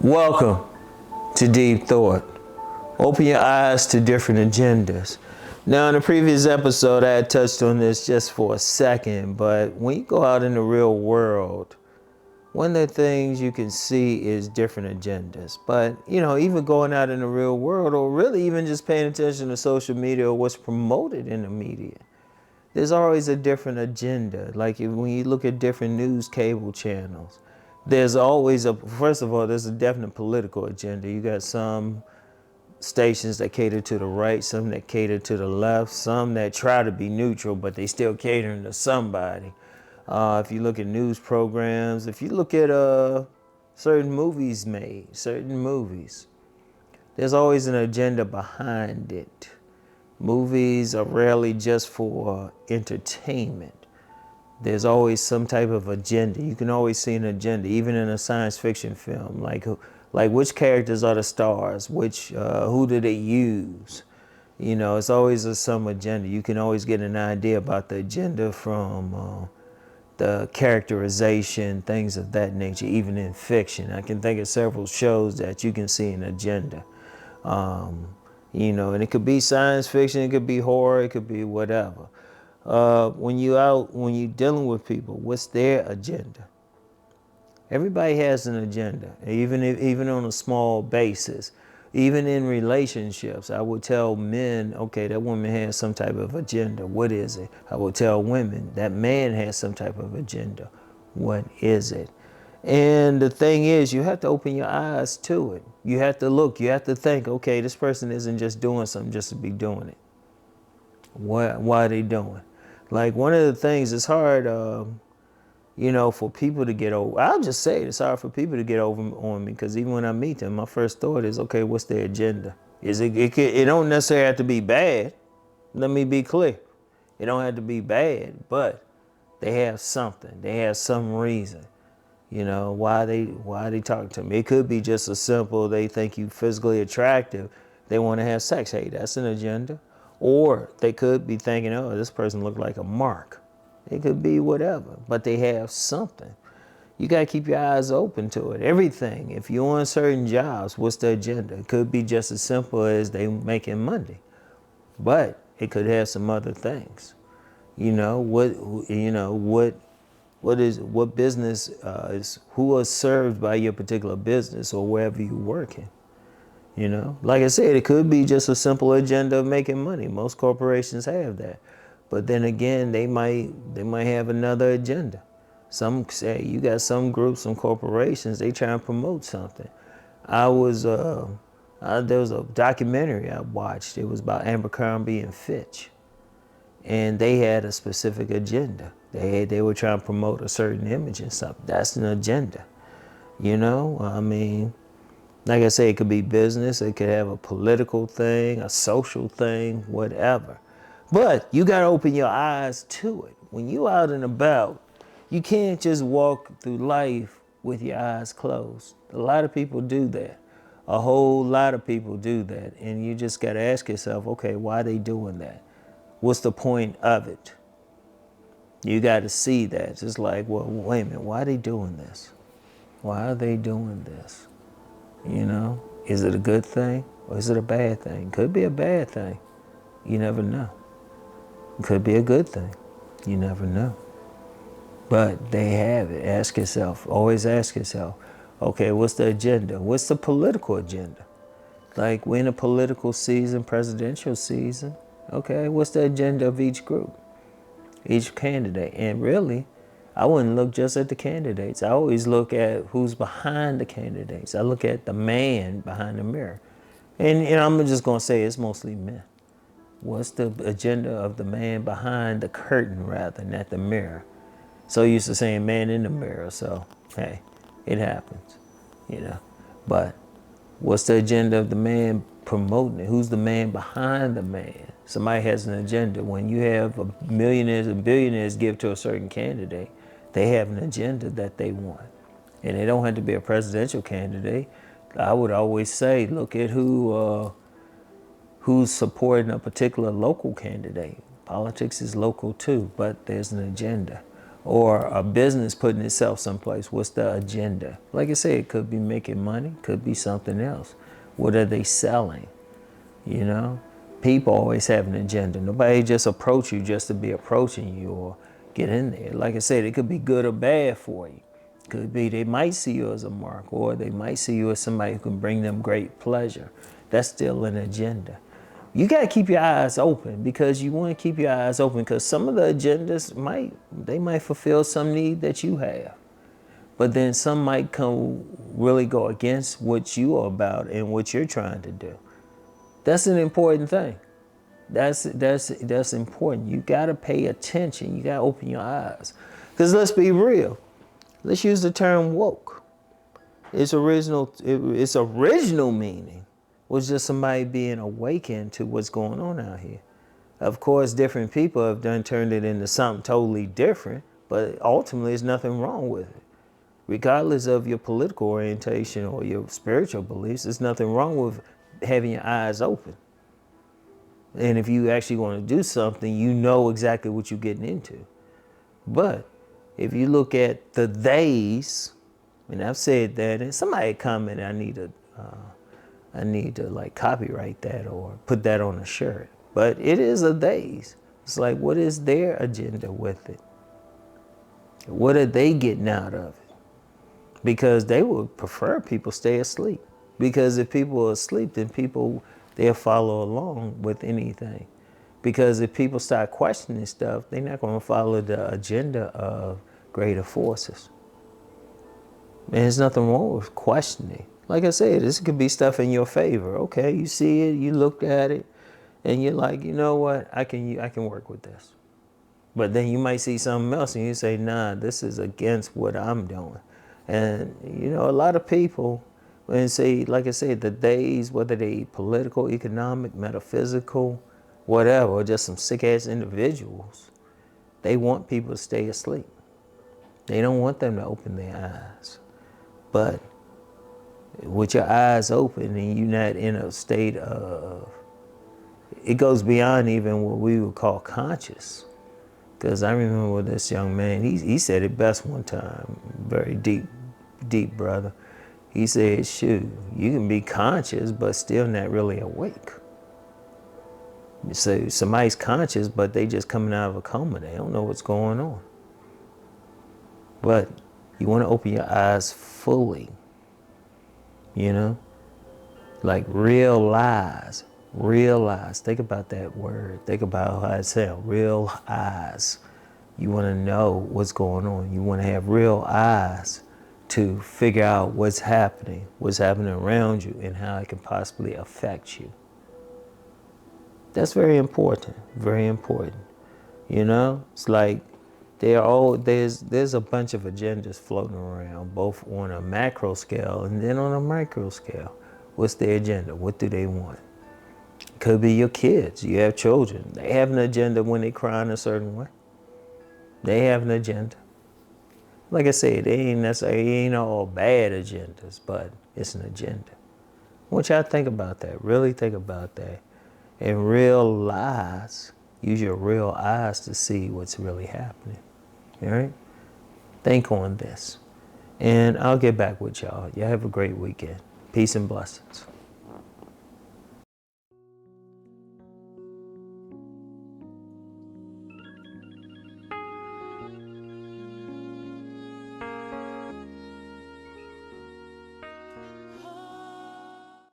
Welcome to Deep Thought. Open your eyes to different agendas. Now, in the previous episode, I had touched on this just for a second, but when you go out in the real world, one of the things you can see is different agendas. But, even going out in the real world, or really even just paying attention to social media or what's promoted in the media, there's always a different agenda. Like when you look at different news cable channels, there's always first of all, there's a definite political agenda. You got some stations that cater to the right, some that cater to the left, some that try to be neutral, but they still catering to somebody. If you look at news programs, if you look at certain movies, there's always an agenda behind it. Movies are rarely just for entertainment. There's always some type of agenda. You can always see an agenda, even in a science fiction film. Like which characters are the stars? Who do they use? It's always some agenda. You can always get an idea about the agenda from the characterization, things of that nature, even in fiction. I can think of several shows that you can see an agenda. And it could be science fiction, it could be horror, it could be whatever. When you're dealing with people, what's their agenda? Everybody has an agenda, even on a small basis. Even in relationships, I would tell men, okay, that woman has some type of agenda. What is it? I would tell women, that man has some type of agenda. What is it? And the thing is, you have to open your eyes to it. You have to look, you have to think, okay, this person isn't just doing something just to be doing it. Why are they doing? Like one of the things, it's hard, for people to get over. I'll just say it's hard for people to get over on me because even when I meet them, my first thought is, okay, what's their agenda? It don't necessarily have to be bad. Let me be clear. It don't have to be bad, but they have something. They have some reason. Why they talking to me. It could be just a simple, they think you physically attractive. They want to have sex. Hey, that's an agenda. Or they could be thinking, oh, this person looked like a mark. It could be whatever, but they have something. You got to keep your eyes open to it. Everything. If you're on certain jobs, what's the agenda? It could be just as simple as they making money, but it could have some other things. What business who is served by your particular business or wherever you're working. Like I said, it could be just a simple agenda of making money. Most corporations have that. But then again, they might have another agenda. Some say you got some groups, some corporations, they try and promote something. There was a documentary I watched. It was about Abercrombie and Fitch. And they had a specific agenda. They were trying to promote a certain image and something. That's an agenda. Like I say, it could be business, it could have a political thing, a social thing, whatever. But you got to open your eyes to it. When you out and about, you can't just walk through life with your eyes closed. A lot of people do that. A whole lot of people do that. And you just got to ask yourself, okay, why are they doing that? What's the point of it? You got to see that. It's just like, well, wait a minute, why are they doing this? Why are they doing this? Is it a good thing or is it a bad thing? Could be a bad thing. You never know. It could be a good thing. You never know. But they have it. Always ask yourself, okay, what's the agenda? What's the political agenda? Like we're in a political season, presidential season. Okay, what's the agenda of each group, each candidate? And really, I wouldn't look just at the candidates. I always look at who's behind the candidates. I look at the man behind the mirror. And I'm just going to say it's mostly men. What's the agenda of the man behind the curtain rather than at the mirror? So used to saying man in the mirror. So, hey, it happens, But what's the agenda of the man promoting it? Who's the man behind the man? Somebody has an agenda. When you have millionaires and billionaires give to a certain candidate, they have an agenda that they want. And they don't have to be a presidential candidate. I would always say, look at who's supporting a particular local candidate. Politics is local too, but there's an agenda. or a business putting itself someplace. What's the agenda? Like I said, it could be making money, could be something else. What are they selling? You know, people always have an agenda. Nobody just approach you just to be approaching you or get in there. Like I said, it could be good or bad for you. Could be they might see you as a mark, or they might see you as somebody who can bring them great pleasure. That's still an agenda. You got to keep your eyes open, because you want to keep your eyes open, because some of the agendas might fulfill some need that you have. But then some might really go against what you are about and what you're trying to do. That's an important thing. That's important. You got to pay attention. You got to open your eyes. Because let's be real. Let's use the term woke. Its original meaning was just somebody being awakened to what's going on out here. Of course, different people have turned it into something totally different, but ultimately there's nothing wrong with it. Regardless of your political orientation or your spiritual beliefs, there's nothing wrong with having your eyes open. And if you actually want to do something, you know exactly what you're getting into. But if you look at the theys, and I've said that, and somebody commented, I need to like copyright that or put that on a shirt. But it is a theys. It's like, what is their agenda with it? What are they getting out of it? Because they would prefer people stay asleep. Because if people are asleep, then they'll follow along with anything. Because if people start questioning stuff, they're not going to follow the agenda of greater forces. And there's nothing wrong with questioning. Like I said, this could be stuff in your favor. Okay, you see it, you looked at it, and you're like, you know what, I can work with this. But then you might see something else and you say, nah, this is against what I'm doing. And, you know, a lot of people, when say, like I said, the days, whether they political, economic, metaphysical, whatever, or just some sick-ass individuals, they want people to stay asleep. They don't want them to open their eyes. But with your eyes open and you're not in a state of, it goes beyond even what we would call conscious. Because I remember this young man, he said it best one time, very deep brother. He said, shoot, you can be conscious, but still not really awake. So somebody's conscious, but they just coming out of a coma. They don't know what's going on. But you want to open your eyes fully, you know? Like realize. Think about that word. Think about how it sounds. Real eyes. You want to know what's going on. You want to have real eyes to figure out what's happening around you, and how it can possibly affect you. That's very important. Very important. You know, it's like there's a bunch of agendas floating around, both on a macro scale and then on a micro scale. What's their agenda? What do they want? It could be your kids. You have children. They have an agenda when they cry in a certain way. They have an agenda. Like I said, they ain't all bad agendas, but it's an agenda. I want y'all to think about that. Really think about that. And realize, use your real eyes to see what's really happening. All right? Think on this. And I'll get back with y'all. Y'all have a great weekend. Peace and blessings.